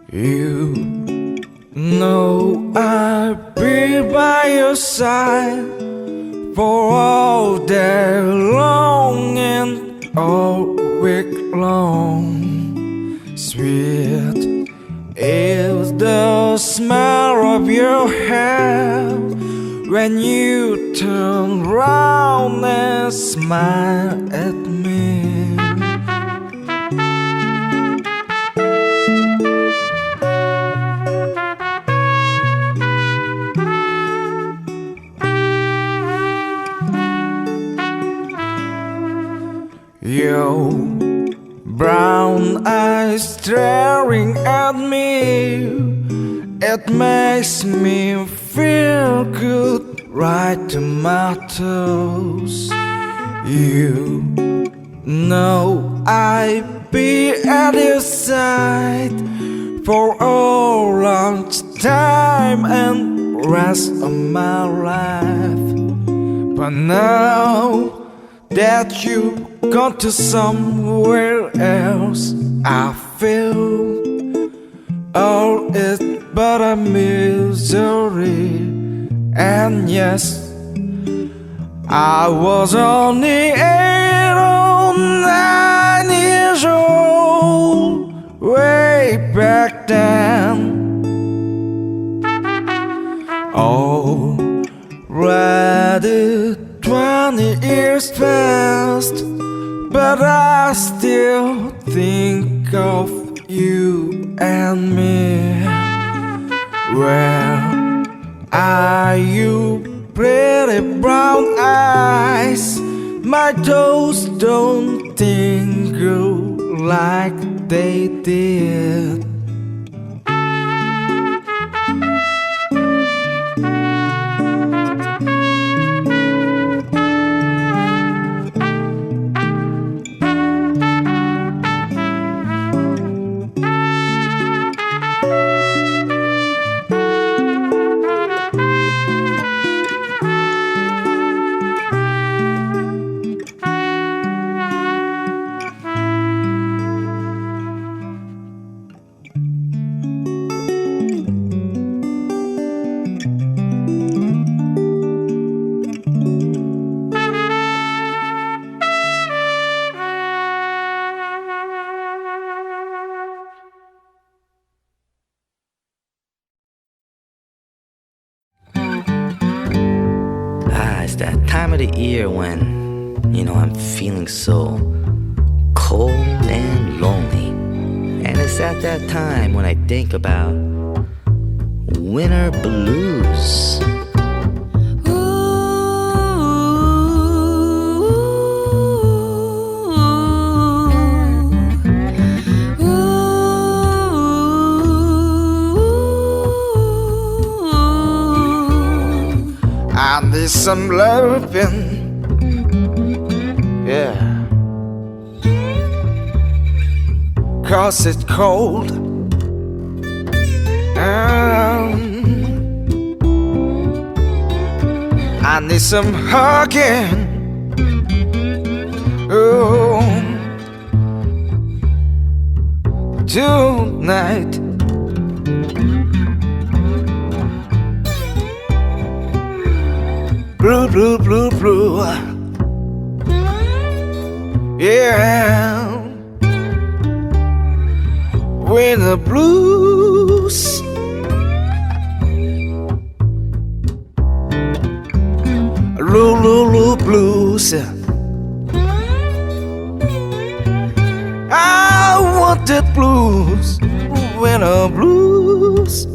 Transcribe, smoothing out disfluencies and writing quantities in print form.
You know I'll be by your side for all day long and all week long. Sweet is the smell of your hair when you turn round and smile at me. Your brown eyes staring at me, it makes me feel good right to my toes. You know I'd be at your side for a long time and rest of my life. But now that you've gone to somewhere else, I feel all is but a misery. And yes, I was only 8 or 9 years old way back then. Already 20 years passed, but I still think of you and me. Where are you, pretty brown eyes? My toes don't tingle like they did. It's that time of the year when, I'm feeling so cold and lonely. And it's at that time when I think about winter blues. I need some loving, yeah, 'cause it's cold. I need some hugging, oh, tonight. Blue, blue, blue, blue, yeah. Winter blues. Lulu blues. I wanted blues, winter blues.